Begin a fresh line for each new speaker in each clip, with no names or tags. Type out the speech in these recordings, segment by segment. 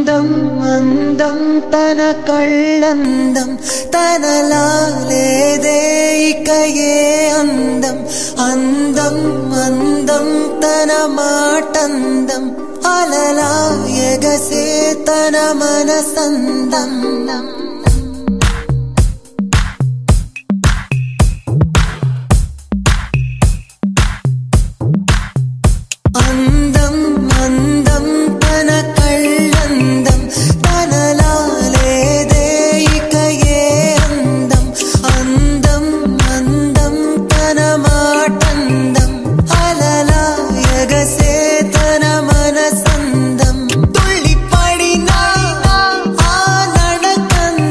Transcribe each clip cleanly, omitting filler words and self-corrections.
అందం అందం తన కళ్ళందం తనలా లేదే ఇక ఏ అందం అందం అందం తన మాటందం అలలా ఎగసే తన మనసందం అందం అందం తన కళ్ళందం తనలా లేదే ఇక ఏ అందం అందం అందం తన మాటందం అలలా ఎగసే తన మనసందం తుళ్ళి పడిన ఆ నడకందం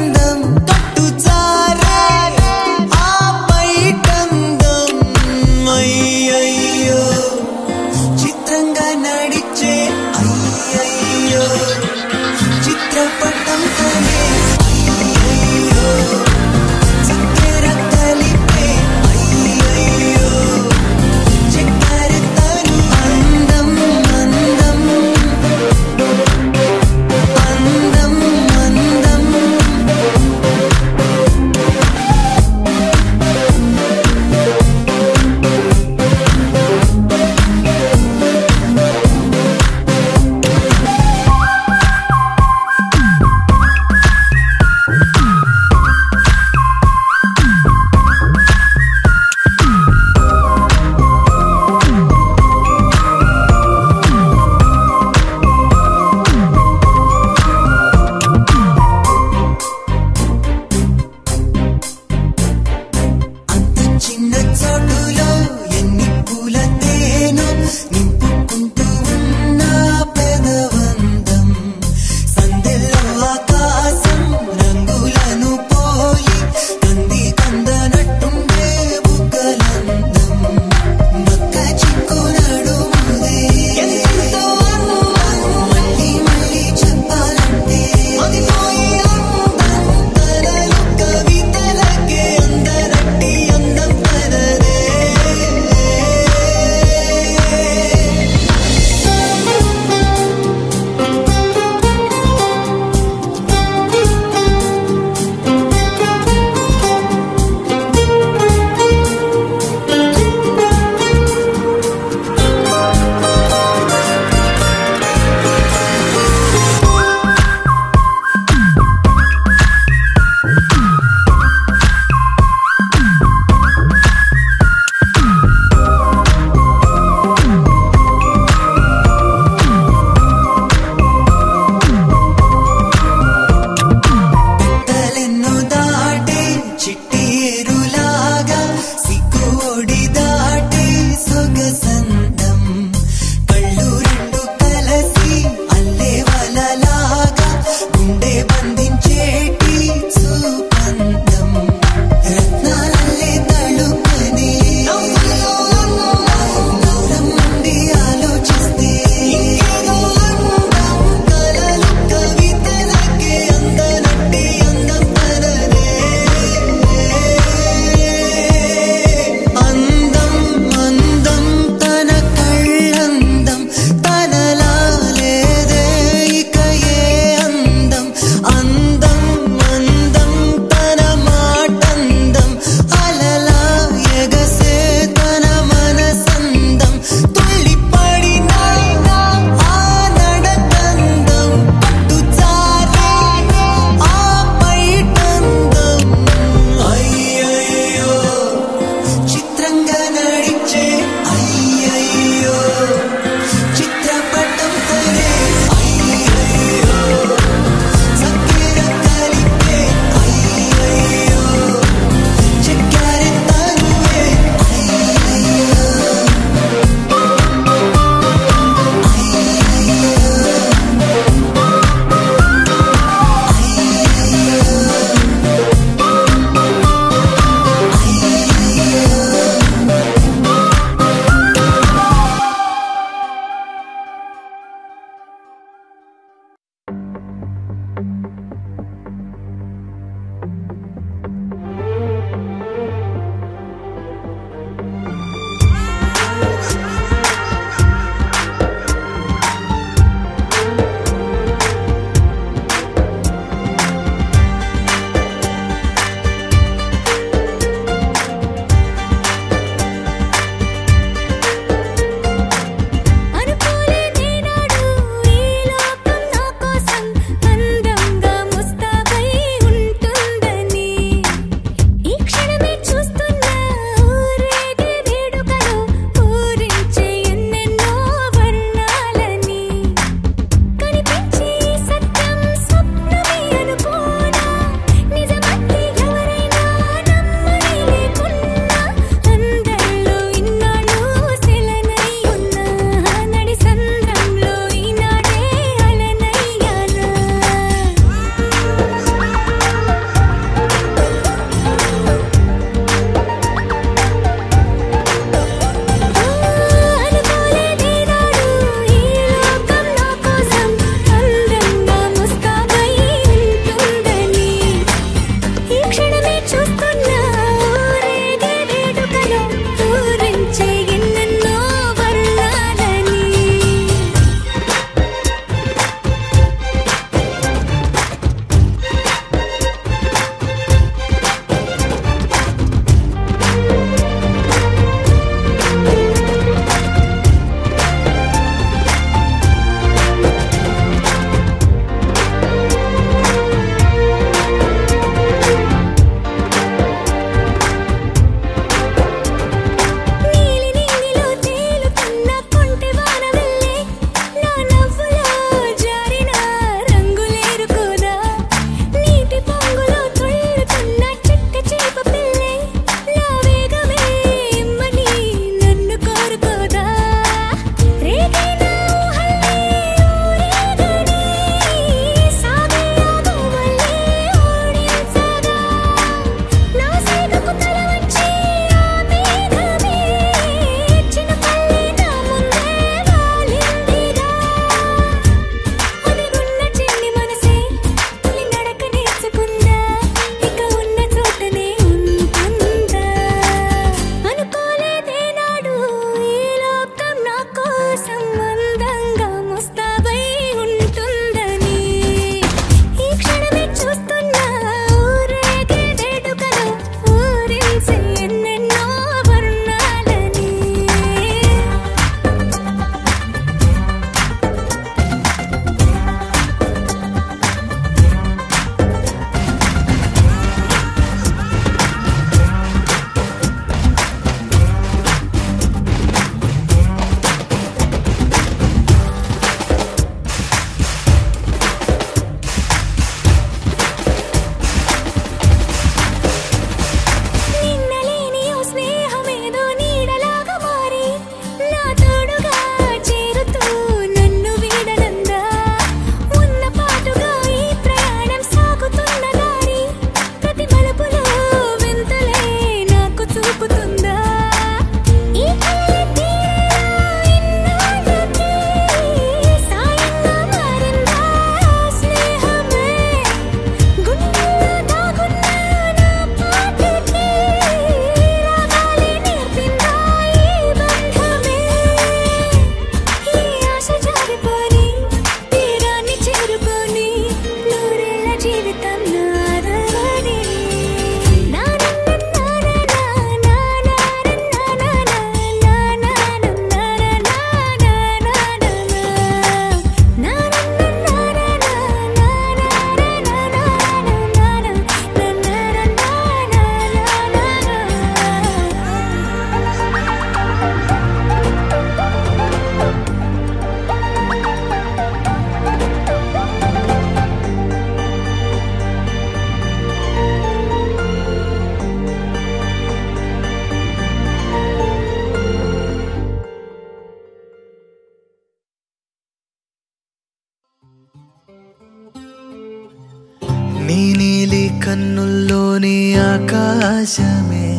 నీ నీలి కన్నుల్లోని ఆకాశమే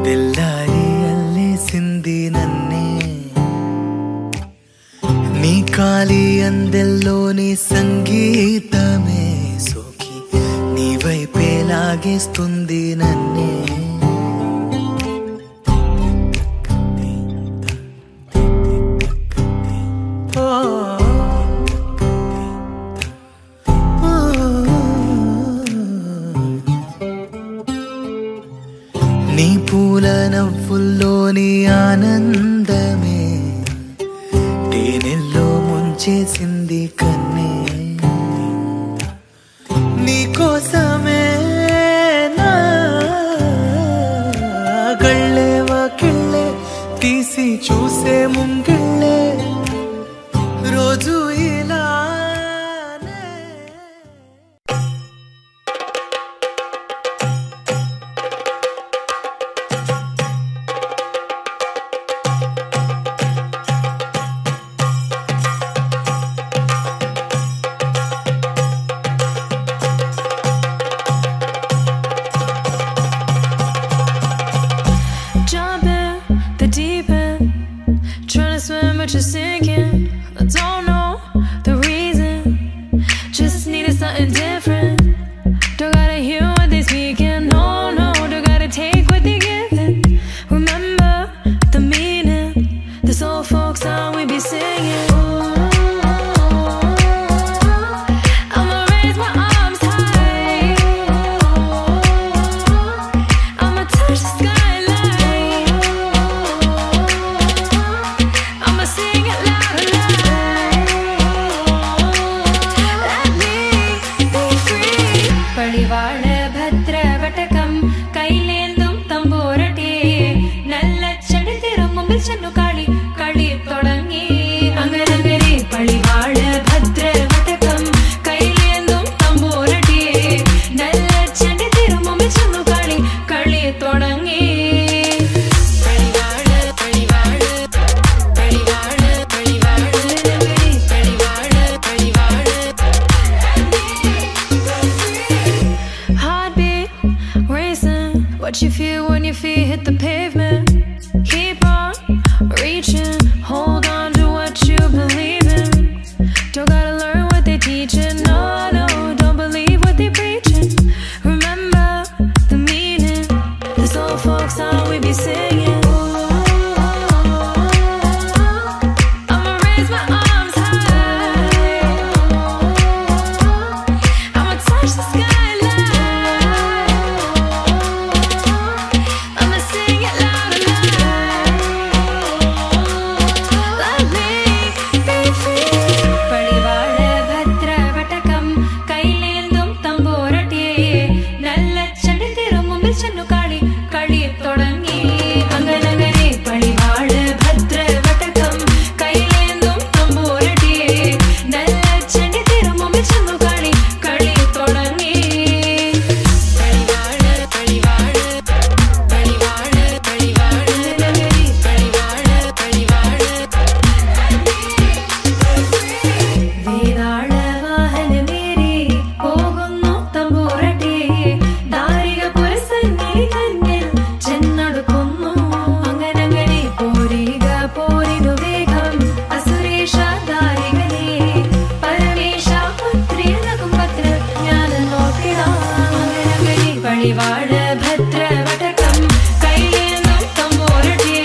తెల్లారి అల్లేసింది నన్నే. నీ కాలి అందెల్లోని సంగీతమే సోకి నీ వైపే లాగేస్తుంది నన్నే. నీ పూల నవ్వుల్లోని ఆనందమే తేనెల్లో ముంచేసింది కన్నే. నీ కోసమే నా గళ్ళే వాకిళ్ళే తీసి చూసే ముంగిళ్ళే రోజు ఇలా.
Just sinking, I don't know the reason. Just needed something different. Don't gotta hear what they speaking. No, no, don't gotta take what they giving. Remember the meaning. This old folk song we be singing. I'ma raise my arms high. I'ma touch the skyline. I'ma sing it loud and loud. Let me be free. Padivaal bhadra vatakam kailendum tamborati nalla chadithirum mumbil channu kali kali thodangi anganagari. Padivaal bhadra vatakam kailendum tamborati nalla chadithirum mumbil channu kali kali thodangi. What you feel when your feet hit the pavement. Keep on reaching, hold on to what you believe in. Don't gotta learn what they teaching. No, no, don't believe what they preaching. Remember the meaning. This old folk song we be singing. I'ma raise my arms high. I'ma touch the skyline. I'ma sing it loud and loud. Let me be free. Padivaal bhadra vatakam kailendum tamborati nalla chadithirum mumbil channu kali kali thodangi anganagari. Padivaal bhadra vatakam kailendum tamborati nalla chadithirum mumbil channu kali kali thodangi. వేదాళ వాహనమేరి పోగుന്നു తంబూరటి దారిగ పురసన్నిలి కన్నెల్ చెన్నడుకుന്നു అంగనంగడి పోరిగ పోరిను వేగం అసురేష దారిగలే పరమేశ పుత్రినకు పత్ర జ్ఞాన నోటిడ అంగనంగడి. పడివాడ భద్ర వటకం కైలేందం తంబూరటి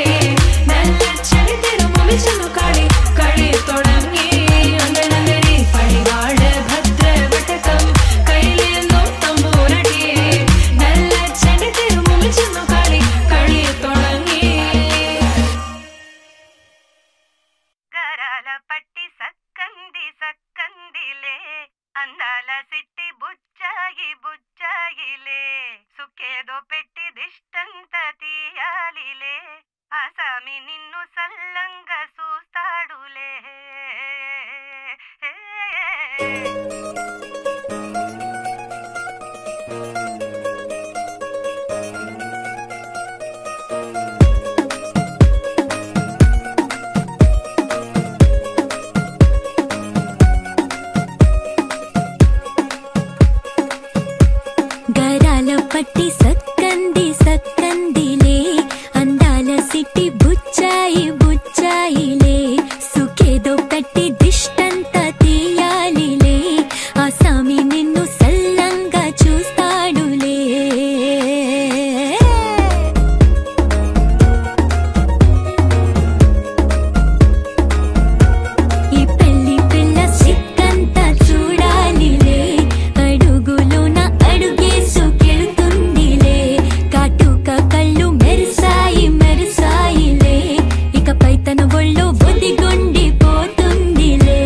నల్ల చడితిరు ముమిచను కడి కడి తొడంగి అంగనంగడి. పడివాడ భద్ర వటకం కైలేందం తంబూరటి నల్ల చడితిరు ముమిచను కడి కడి తొడంగి.
గరాల పట్టి సక్కంది సక్కందిలే అందాల సిట్టి బుచ్చాయి బుచ్చాయిలే సుక్కేదో పెట్టి దిష్టంత తీయాలిలే ఆసామి నిన్ను సల్లంగా చూస్తాడులే.
బుచ్చాయి బుచ్చాయిలే సుఖేదో పెట్టి దిష్టంతా తీయాలిలే ఆ సామి నిన్ను సల్లంగా చూస్తాడులే ఈ పెళ్లి పిల్ల సిక్కంతా చూడాలిలే అడుగులోన అడుగేసుకెళ్తుందిలే కాటుక కళ్ళు మెరిసాయి మెరిసాయిలే ఇకపై తన ఒళ్ళో ఒదిగొండిపోతుందిలే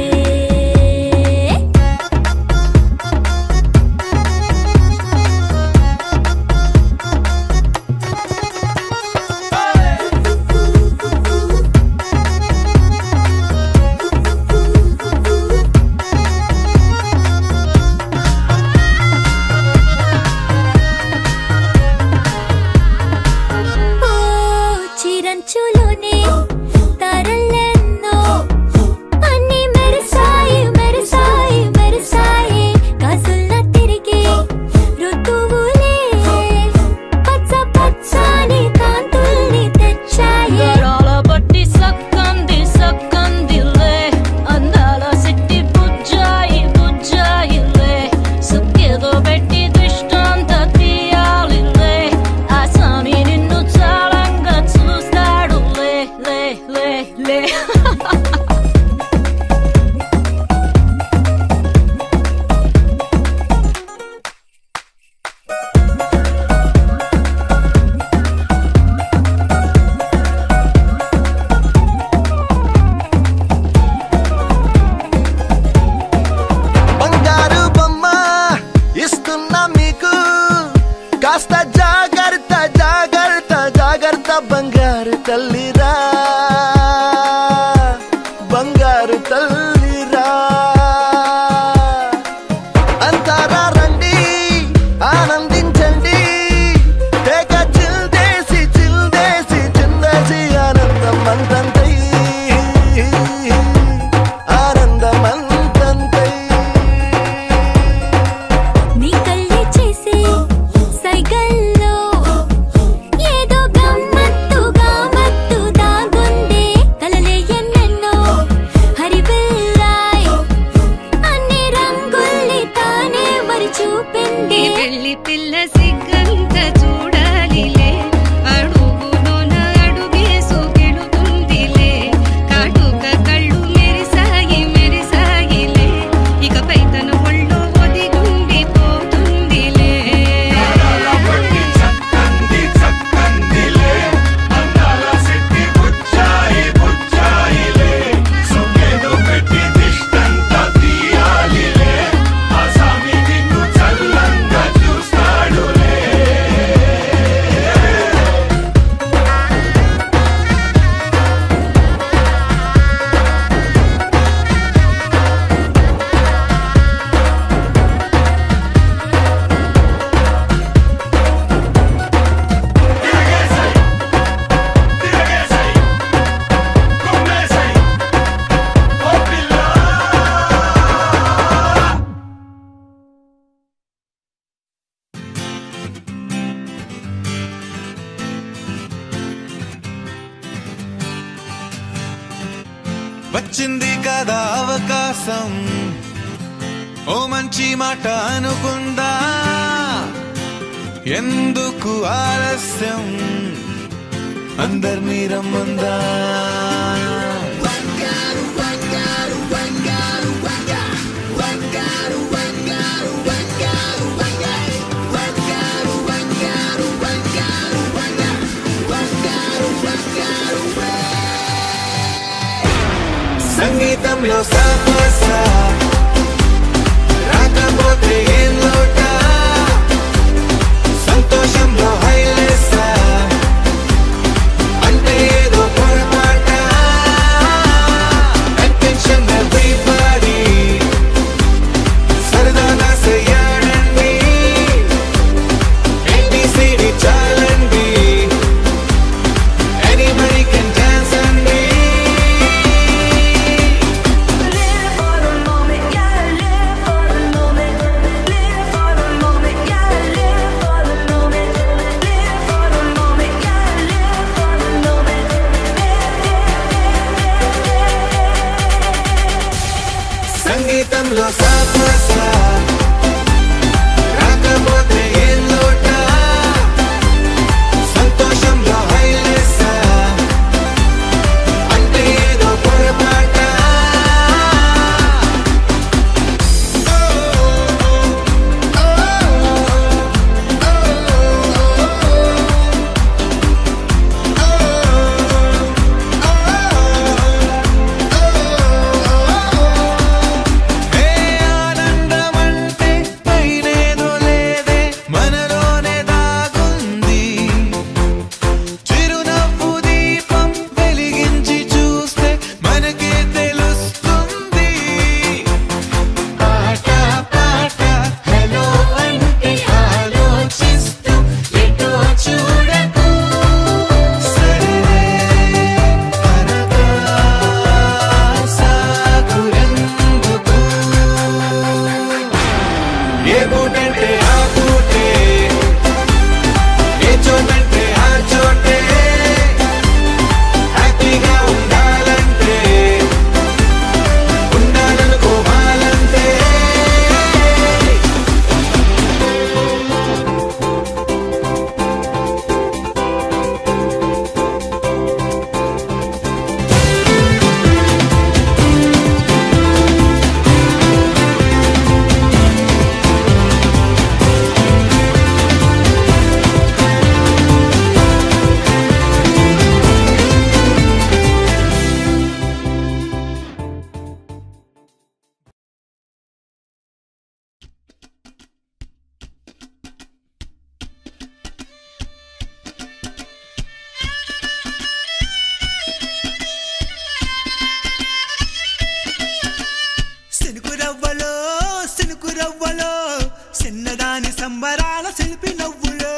ఓ చిరంచులోనే తారలెన్నో అన్ని మెరిసాయి మెరిసాయి మెరిసాయి కాసుల్లా తిరిగే ఋతువులే పచ్చ పచ్చని కాంతుల్ని తెచ్చాయి
గరాల బట్టి సక్కంది సక్కందిలే అందాల సిట్టి బుజ్జాయి బుజ్జాయిలే సుక్కేదో పెట్టి దిష్టంత తీయాలిలే ఆ సామి నిన్ను చాలంగా చూస్తాడులే లే లే లే
బంగారు బొమ్మ ఇస్తున్నా మీకు కాస్త జాగ్రత్త జాగ్రత్త జాగ్రత్త బంగారు తల్లిరా బంగారు తల్లిరా అంతారా రండి ఆనందించండి తేక చిల్దేసి చిల్దేసి చిందేసి ఆనందం అంతంతై ఆనందం అంతంతై
నీ కళ్ళే చేసే సైగల్లో ఏదో గమ్మత్తుగా మత్తు దాగుందే కలలే ఎన్నెన్నో హరిబిల్లాయ్ అన్ని రంగుల్ని తానే మరి చూపింది
పెళ్లి పిల్ల సిగ్గంత చూడాలిలే అడుగులోన అడుగేసుకెళుతుందిలే కాటుక కళ్ళు మెరిసాయి మెరిసాయిలే ఇకపై తన ఒళ్ళో ఒదిగుండిపోతుందిలే
వచ్చింది కదా అవకాశం ఓ మంచి మాట అనుకుందా ఎందుకు ఆలస్యం అందర్నీ రమ్మందా సంగీతంలో సాపస రాకపోతే ఏం లోట సంతోషంలో హైలెస్ అంటే ఏదో పొరపాట అటెన్షన్ ఎవ్రీబడీ సరదాగా చేయాలండి ABCD చాలండి anybody can dance అండి
Live for the moment, yeah, live for the moment. Live for the moment, yeah, live for the moment.
సంతోషంలో సాపసా రాకపోతే ఏం లోట సంతోషంలో హైలెస్సా అంటే ఏదో పొరపాట
చిన్నదాని సంబరాల శిల్పి నవ్వులో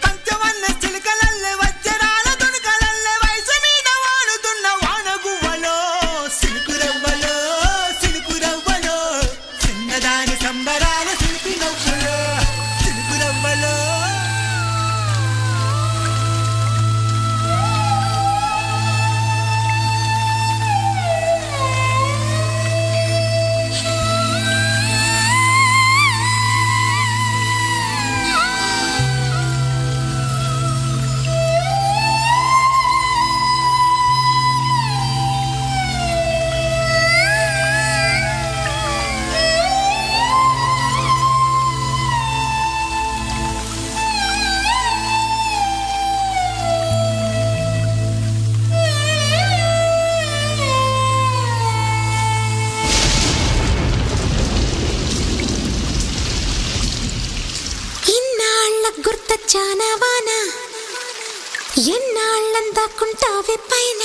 పంచవన్న చిలుకలల్లే వజ్రాల దునుకలల్లే వయసు మీద వాడుతున్న వానగువ్వలో సినుకురవ్వలో సినుకురవ్వలో చిన్నదాని సంబరాల శిల్పి నవ్వులో సినుకురవ్వలో
చానవానా ఎన్నాళ్ళందాకుంటావే పైన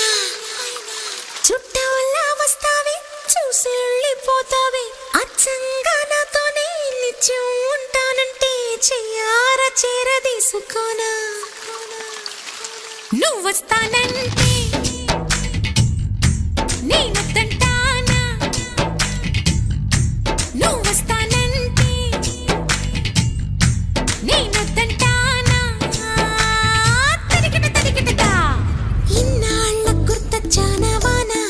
చుట్టవల్లా వస్తావే చూసి వెళ్ళిపోతావే అచ్చంగా నాతోనే నిత్యం ఉంటానంటే చెయ్యార చేరదీసుకోనా నువ్వు వస్తానంటే నేనొద్దంటానా నువ్వు వస్తానంటే నేనొద్దంటానా ఇన్నాళ్ళ గుర్తొచ్చానవానా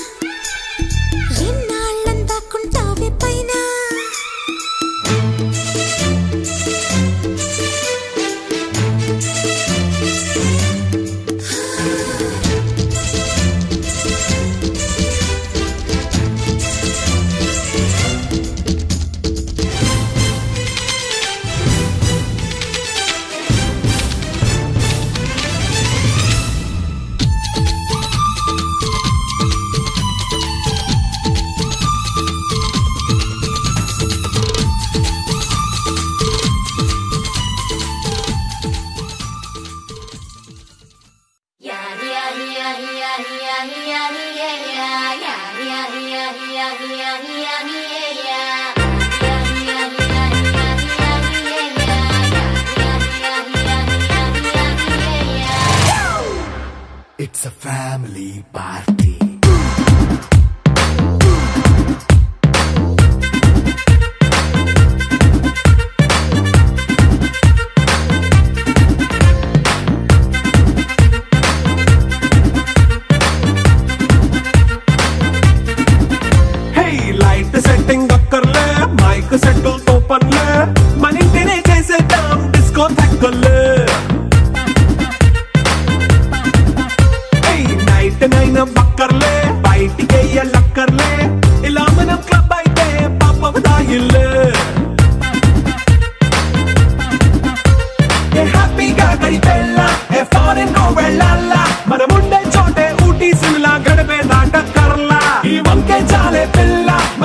ఎన్నాళ్ళందాకుంటావే పైన
It's a family party.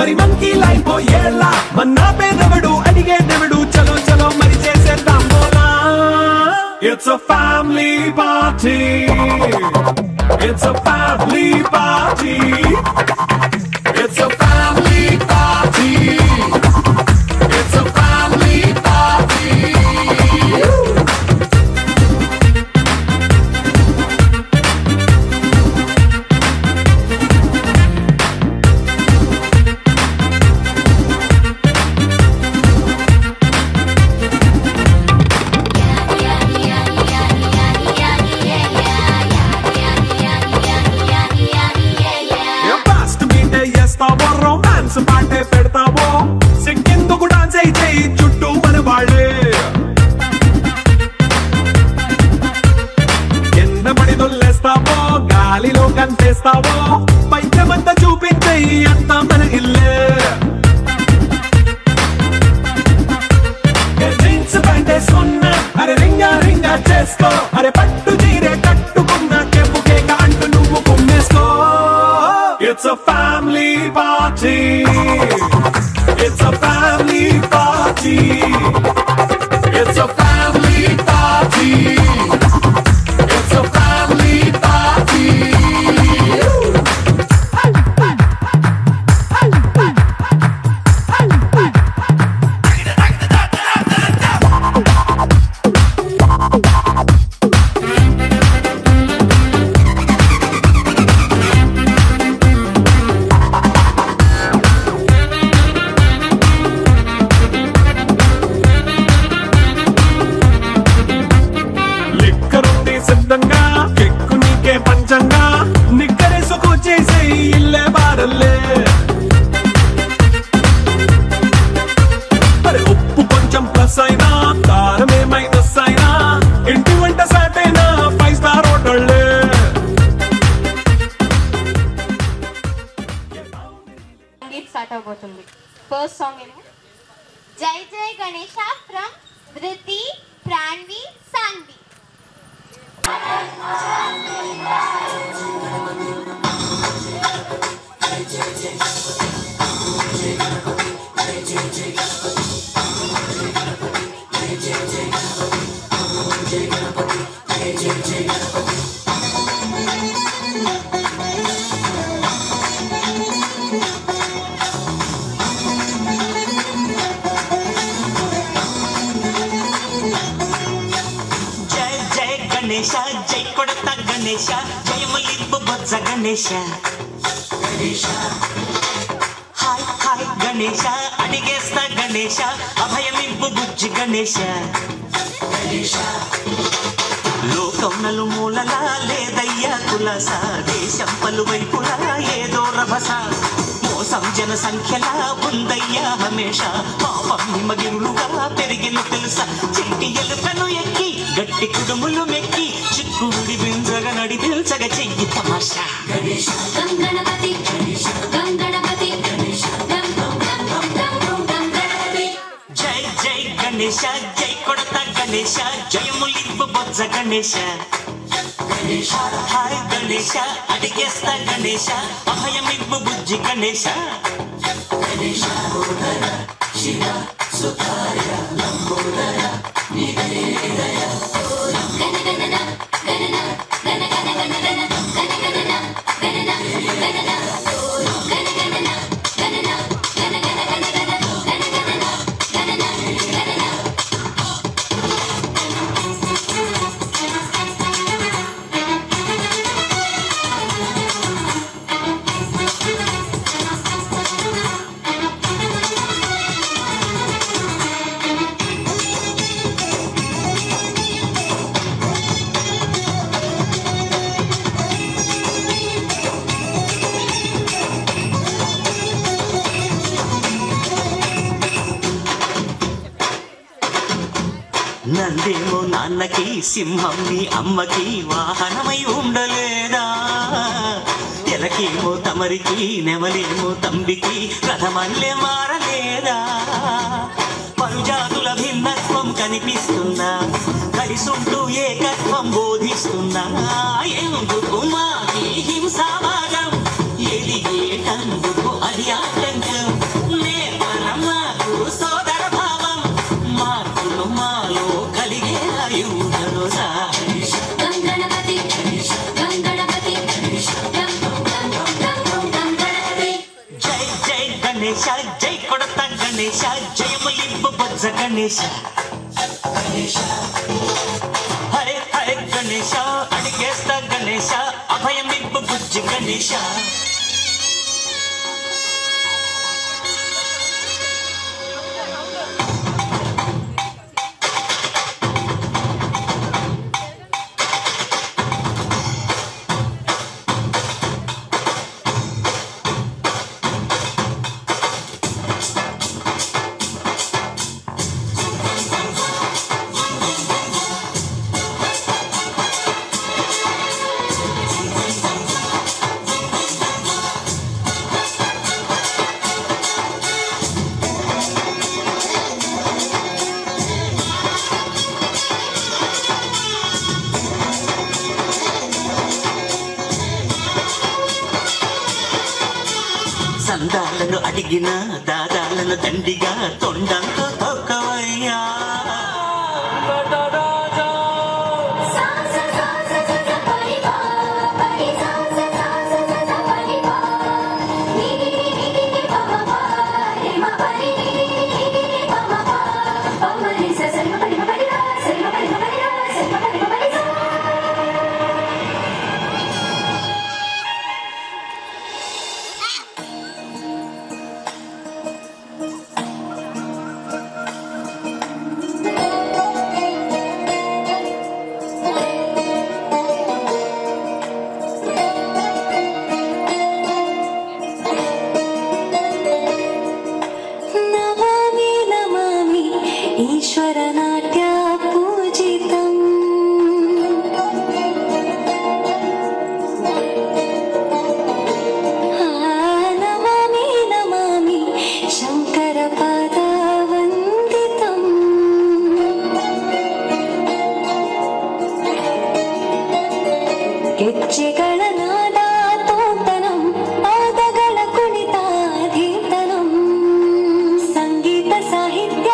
మరి మంకీ లైపోయేలా మన్నా పేదవడు అడిగేదెవడు చలో చలో మరి చేసేద్దాం బోలా It's a family party It's a family party It's a family party It's a family party romance పాటే పెడతావో సిక్కిందుకు డాన్స్ అయి చేయి చుట్టూ మన వాళ్ళే కింద పడి దొల్లేస్తావో గాలిలో కంటేస్తావో పైచమంతా చూపించేయి అంతా మన ఇల్లే జీన్స్ ప్యాంటేసుకున్నా అరే రింగా రింగా చేసుకో అరే పట్టు చీరే కట్టుకున్న కెప్పు కేక అంటూ నువ్వు కుమ్మేసుకో It's a family party It's a family party It's a family party It's a family party సిద్ధంగా కెక్కు నీకే పంచంగా నిక్కరేసుకు చేసే ఇల్లే బారల్లే అరే ఉప్పు కొంచెం ప్లస్ అయినా కారమే మైనస్ అయినా ఇంటి వంట సాటైనా 5 స్టార్ హోటళ్ళే
సంగీత్ స్టార్ట్ అవబోతుంది ఫస్ట్ సాంగ్ ఏమో జై జై గణేష ఫ్రమ్ ధృతి ప్రాణ్వి సాన్వి
గణేశ జై కొడత గణేశ జయములింపు బొజ్జ గణేశ హాయ్ హాయ్ గణేశ అడిగేస్తా గణేశ అభయమింపు బుజ్జి గణేశ లోకం నలుమూలలా లేదయ్యా కులస దేశం పలువైపులా ఏదో రభస మోసం జన సంఖ్యలా ఉందయ్యా హమేష పాపం హిమగిరులుగా పెరిగిన తెలుసా చెంటి ఎలుకను ఎక్కి గట్టి కుడుములు మెక్కి చిక్కుడి బింజగా నడి పిల్చగ చెయ్యి తమాషా గణపతి జై జై గణేశ జై కొడత గణేశ జయములింపు బొజ్జ గణేశ హాయ్ గణేశ అడిగేస్తా గణేశ అభయమింపు బుజ్జి గణేశ శివ సుతాయ లంబోదర నివేదయ నందేమో నాన్నకి సింహం నీ అమ్మకి వాహనమై ఉండలేదా ఎలకేమో తమరికి నెమలేమో తంబికి రథమల్లే మారలేదా పరుజాతుల భిన్నత్వం కనిపిస్తుందా కలిసుంటూ ఏకత్వం బోధిస్తుందా ఎందుకు మాకి హింసావాదం ఎలిగేటందుకు అది ఆటంకం నాలో కలిగే ఆయువు భరోసా
గంగణపతి గంగణపతి
జై జై గణేశ జై కొడత గణేశ జయములింపు బొజ్జ గణేశ హరే హరే గణేశ అడిగేస్తా గణేశ అభయమింపు బుజ్జి గణేశ సందాలను అడిగిన దాదాలను దండిగా తొండంతో తొక్కవయ్యా
ఈశ్వరనాట్య పూజితం నమామి నమామి శంకర పాదవందితం ಗೆಜ್ಜೆಗಳ ನಾದ ತೋಂತನಂ ಪಾದಗಳ ಕುಣಿತಾಧೀತನಂ ಸಂಗೀತ ಸಾಹಿತ್ಯ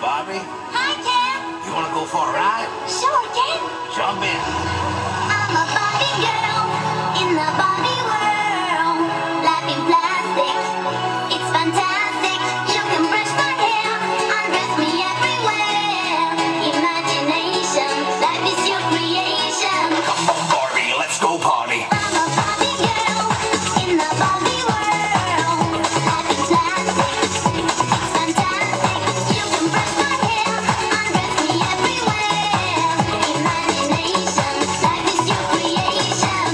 Bobby.
Hi, Ken.
You wanna go for a ride?
Sure, Ken.
Jump in.
I'm a Barbie girl in the Barbie world. Life in plastic, it's fantastic. You can brush my hair, undress me everywhere. Imagination, life is your creation.
Come on, Barbie, let's go party.
I'm a Barbie girl in the Barbie world. Life in plastic, it's fantastic. You can brush my hair, undress me everywhere. Imagination, life is your creation.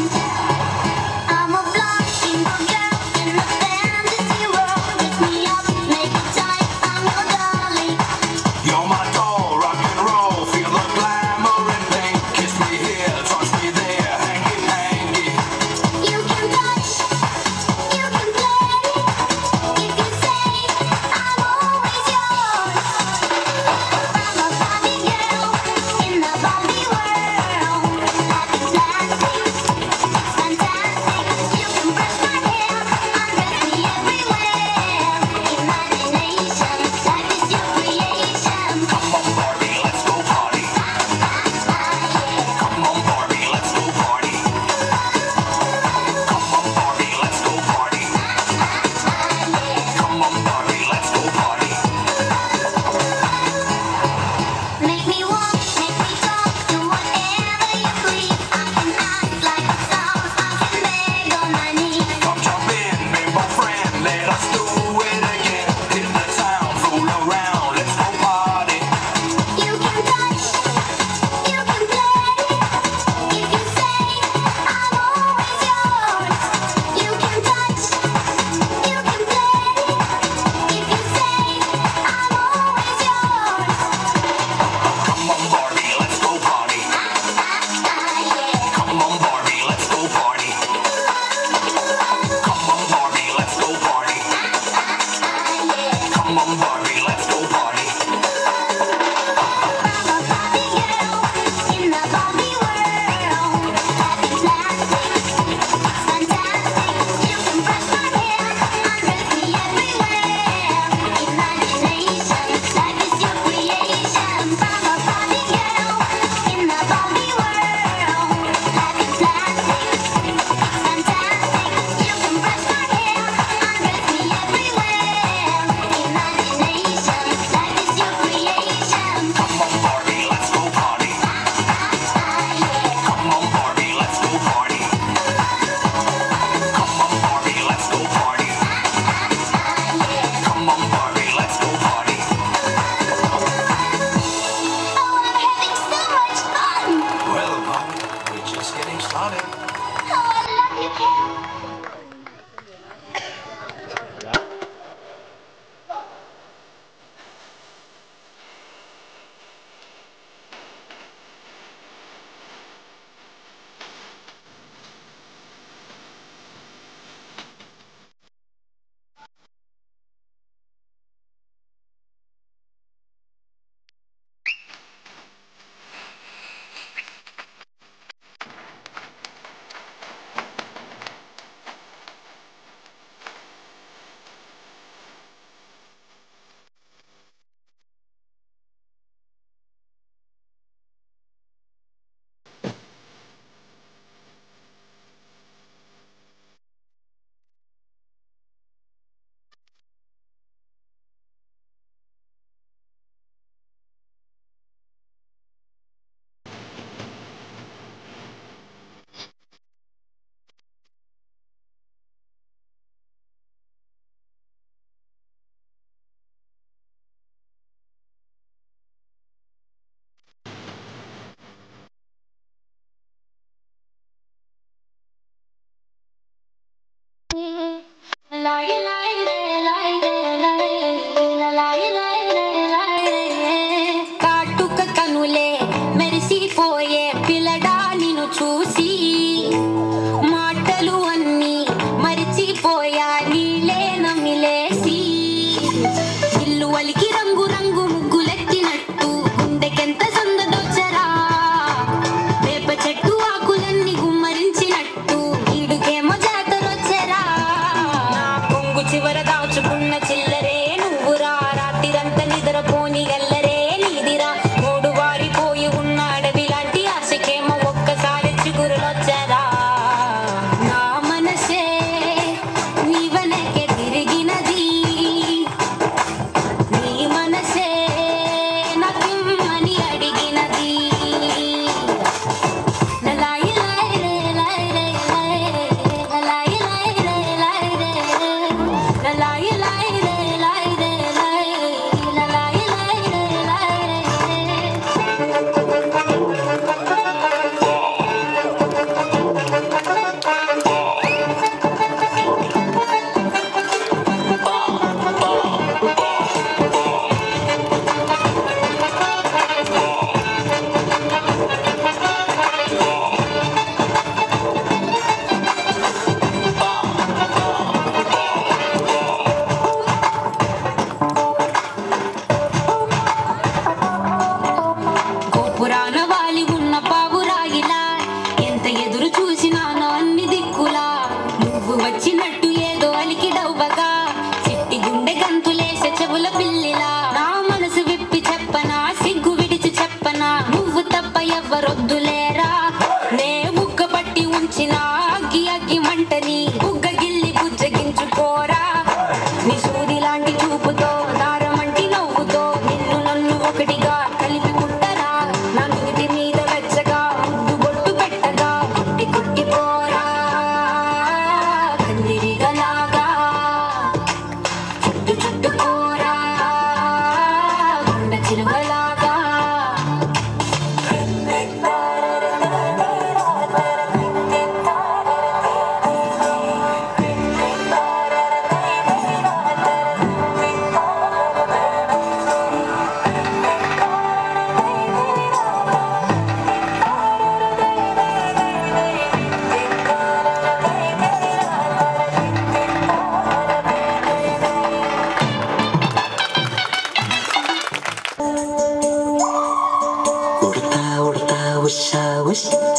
చిరువలాగా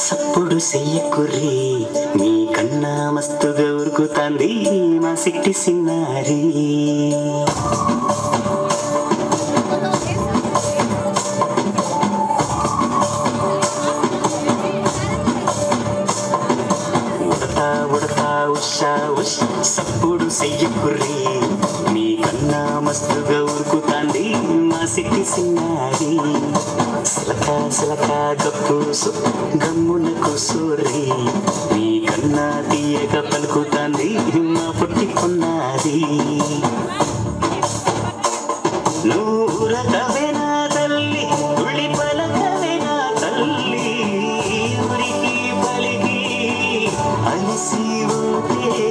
సప్పుడు చెయ్యకుర్రి మీ కన్నా మస్తుగా ఉరుకుతాంది మా సిట్టి సిన్నారి ఉడతా ఉడతా ఉషా ఉష్ సప్పుడు చెయ్యకుర్రి మీ కన్నా మస్తుగా ఉరుకుతాంది మా సిట్టి సిన్నారి సిలక సిలక గప్పుసు గమ్మున కూసూరి నీ కన్నా తీయక పలుకుతాంది మా పుట్టి కొన్నాది నూరకవేనా తల్లి ఉళ్ళి పలకవేనా తల్లి ఉరికి పలికి అలసి ఊటే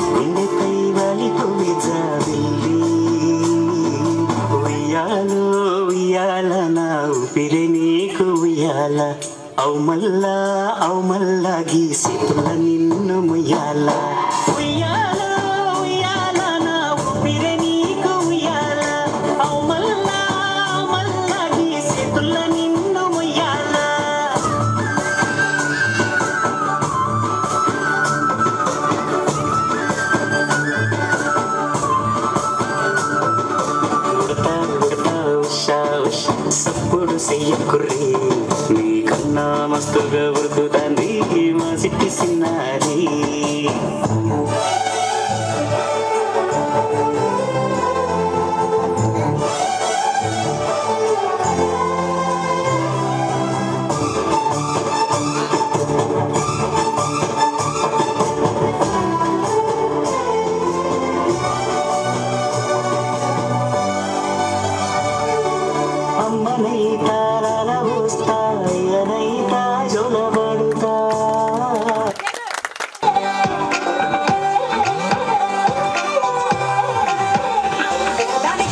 గుండెపై వాలిపోయి జాబిల్లి ఉయ్యాలో ఉయ్యాల నా ఊపిరి నీకు ఉయ్యాల అవు మల్లా గీసేతుల నిన్ను ముయ్యాల ఉయ్యాల ఉయ్యాల నా ఊపిరి నీకు ఉయ్యాల అవు మల్లా గీసేతుల నిన్ను ముయ్యాల సప్పుడు చెయ్యకుర్రి నీ కన్నా మస్తుగా ఉరుకుతాంది మా సిట్టి సిన్నారి అమ్మనైతా వస్తా అయ్యనైతా జొలబడుతా
దాని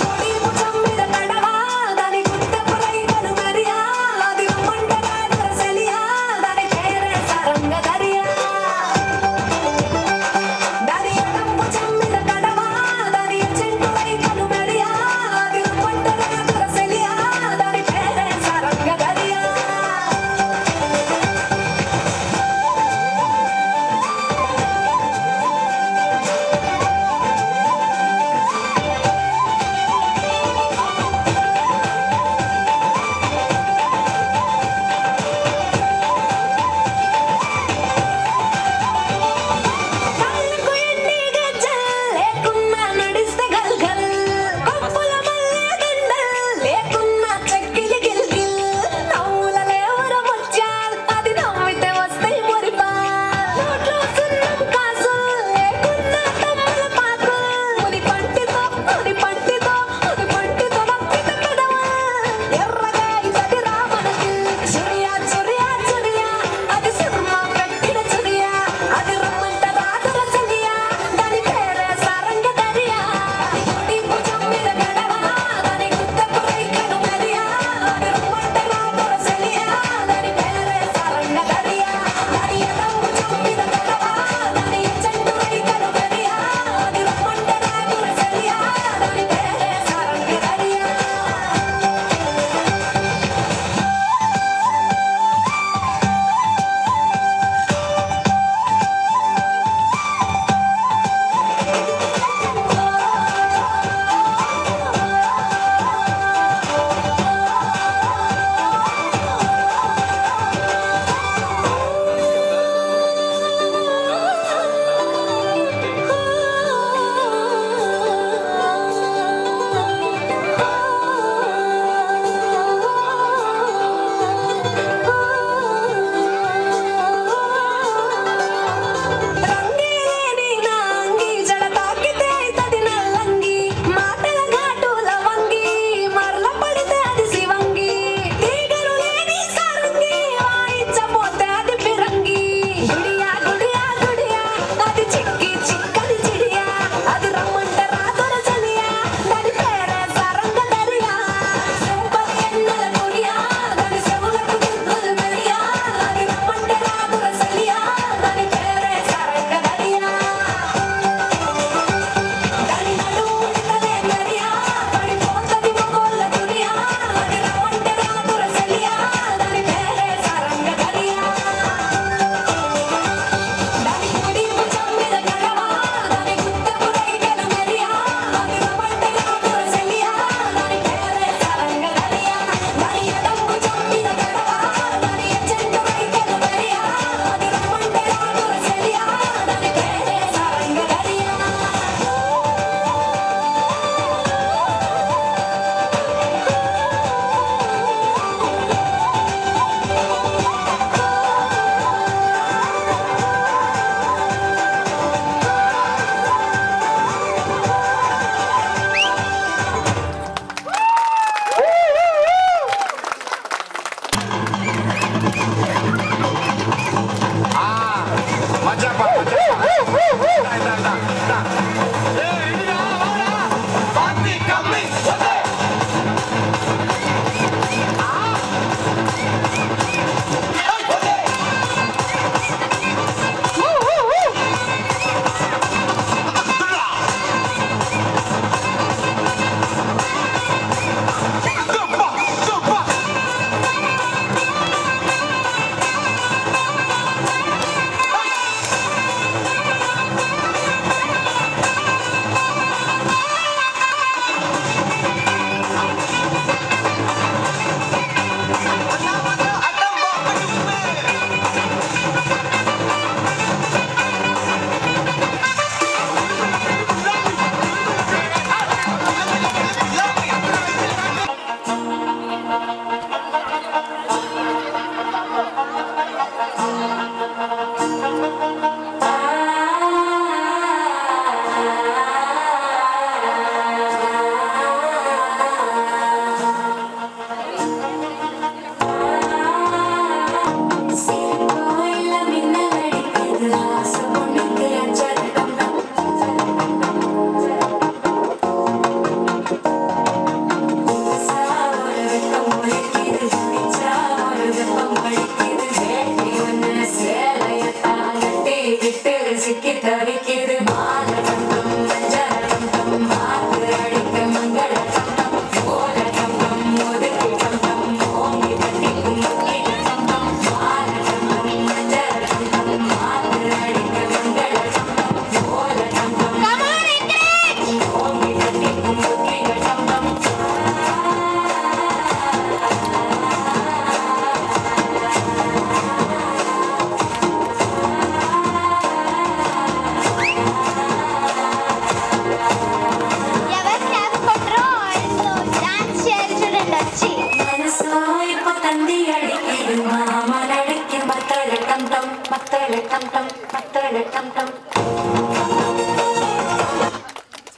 మనసు అయిపోతుంది అడిగిడు మామనడికి మత్తళ టం టం మత్తళ టం టం మత్తళ టం టం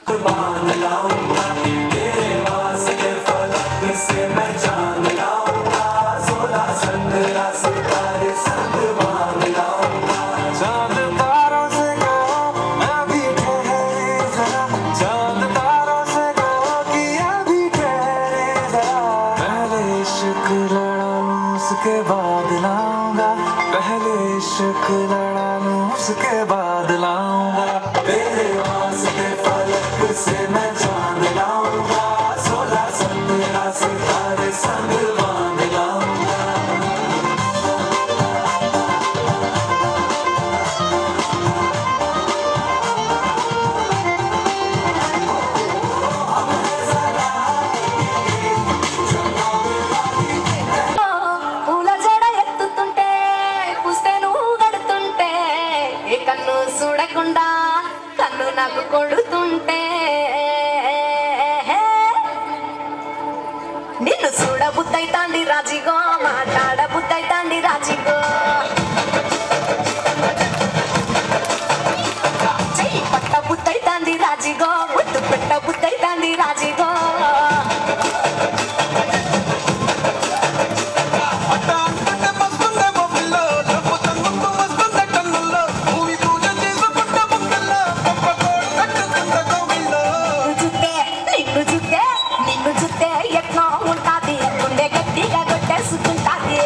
कुर्बान लाऊंगा तेरे वास्ते फलक से मैं जान लाऊंगा 16 15 सितारे संग मान लाऊंगा चांद तारों से कहो अभी ठहरे जरा चांद तारों से कहो कि अभी ठहरे जरा पहले इश्क लड़ा लूं उसके बाद लाऊंगा पहले इश्क लड़ा लूं उसके बाद लाऊंगा तेरे वास्ते फलक से मैं चांद लाऊंगा 16 15 सितारे संग बांध लाऊंगा
పూల జడ ఎత్తుతుంటే పుస్తే నువ్వు గడుతుంటే ఏ కన్ను చూడకుండా కన్ను నాకు కొడుతుంటే నిన్ను చూడ బుద్ధైతాంది రాజిగో మాట్లాడ బుద్ధైతాంది రాజిగో చెయ్యి పట్ట బుద్ధైతాంది రాజిగో ముద్దు పెట్ట బుద్ధైతాంది రాజిగో నిన్ను చూస్తే ఎట్లా ఉంటాది గుండె గట్టిగా కొట్టేసుకుంటాది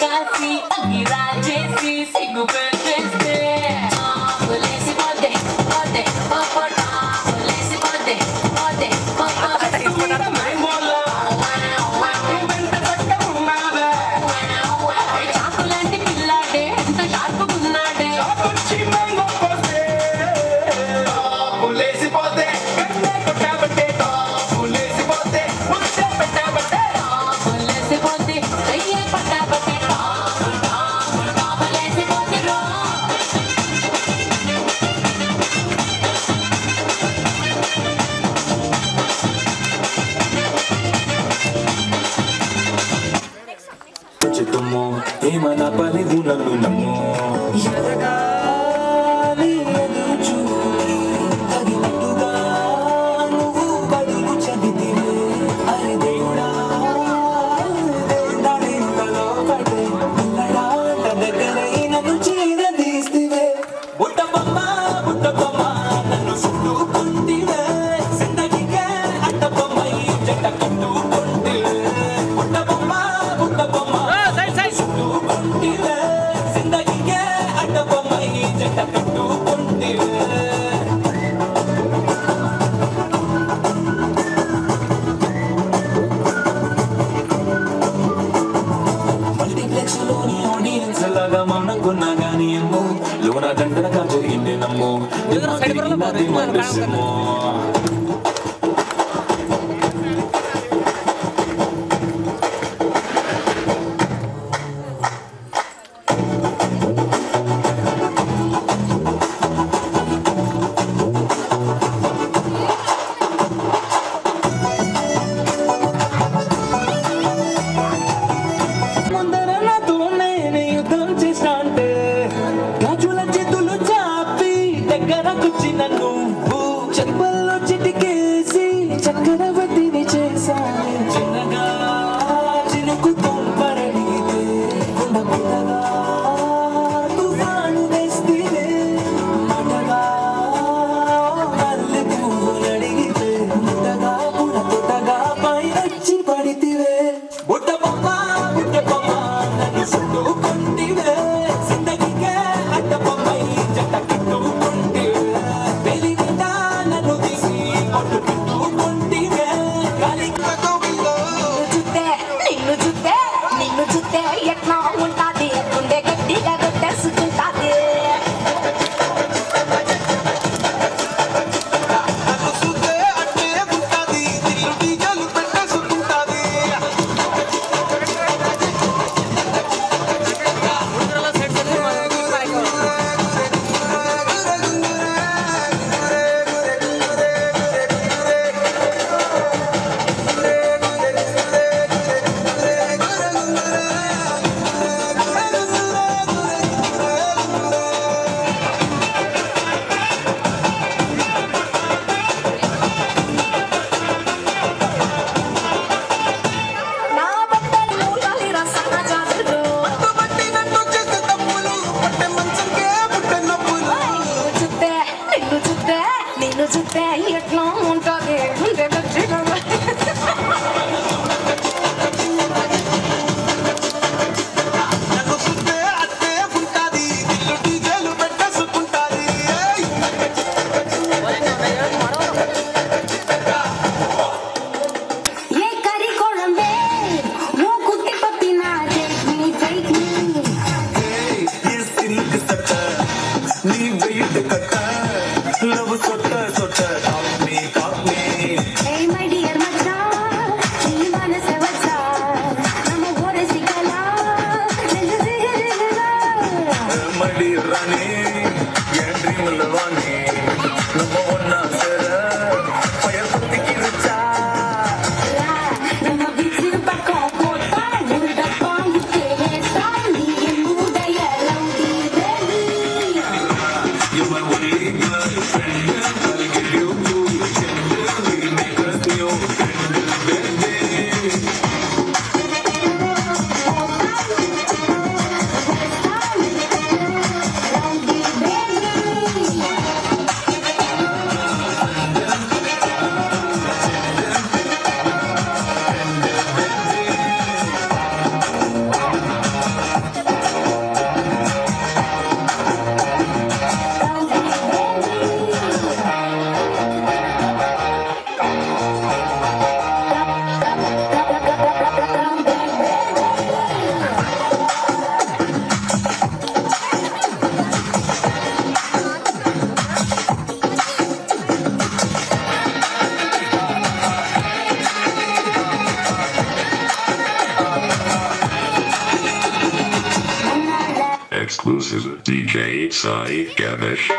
కాసి అగిరా చేసి సిగ్గు పెట్టేస్తే లేసి పోతే పోతే పోతా లేసి పోతే పోతే చాకులాంటి పిల్లాడే ఎంత షార్పుకున్నాడే
లేసిపోతే కొట్టాబట్టే లేసిపోతే పెట్టాబట్టే
లేసిపోతే అయ్యే పట్టాబట్టే లేసిపోతే
చెట్టుమ్మో ఏమన్నా పని నన్ను నమ్ము ఎదగాలి ఎదురు చూకి తగినట్టుగా నువ్వు బదులు చదివితే అరే దేవుడా దానిలో పడే పిల్లడాట దగ్గరై నన్ను చీరదీస్తివే బుట్ట బొమ్మ నన్ను చుట్టుకుంటివే జిందగీకే అట్ట బొమ్మై జట్ట కట్టుకుంటివే బుట్ట బొమ్మ చుట్టుకుంటివే జిందగీకే అట్ట బొమ్మై జట్ట కట్టుకుంటివే మల్టీప్లెక్స్ లోని ఆడియన్స్ లాగా మౌనంకున్నా గానీ ఏమో లోన గంటనగా జరిగింది నమ్మో మనసేమో ముందర నాతో నేనే యుద్ధం చేస్తాంటే గాజుల చేతులు చాపి దగ్గరకొచ్చిన నువ్వు చెప్పలే
exclusive DJ Sai Ganesh.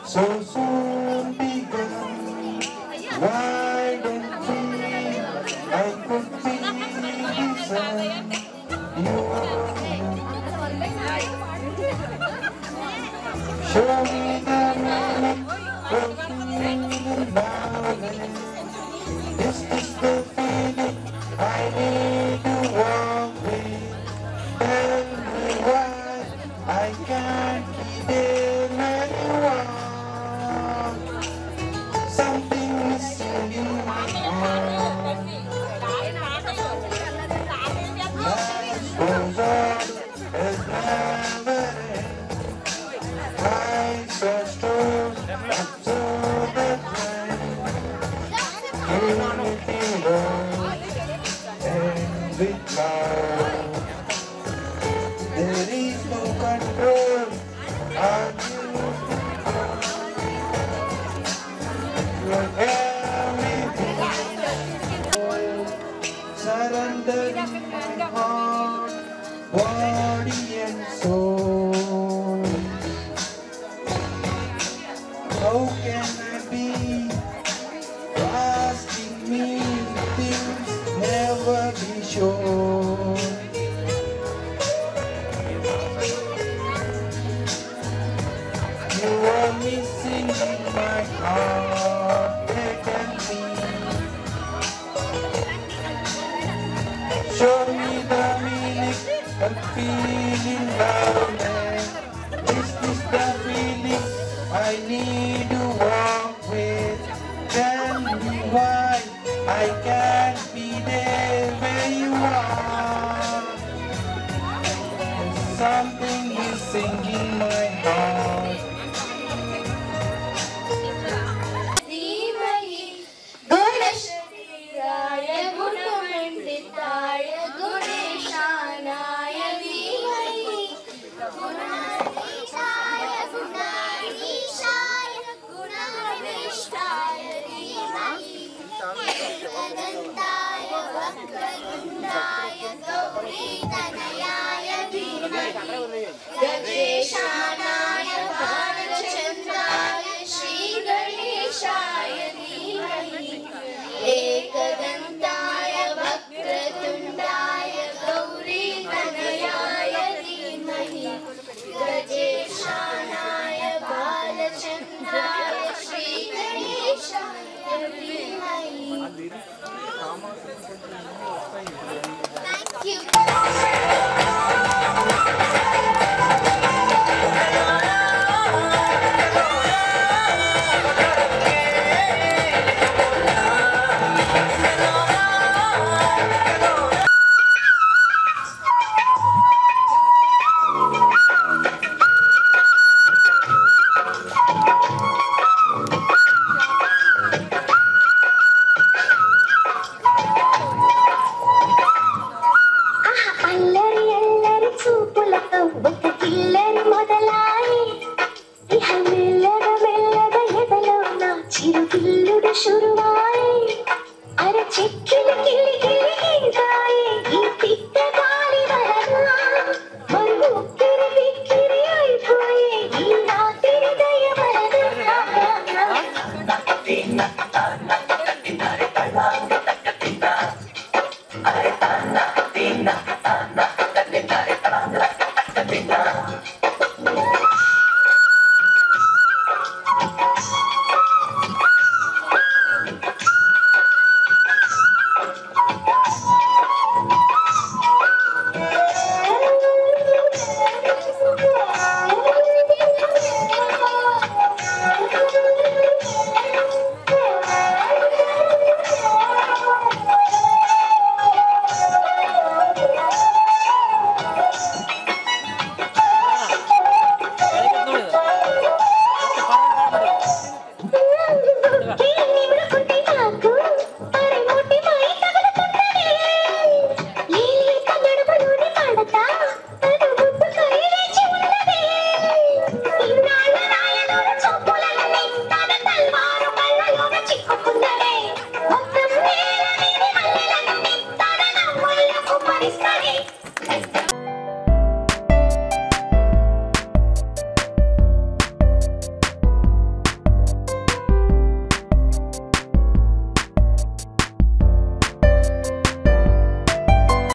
So soon begun, wide and free.
Dina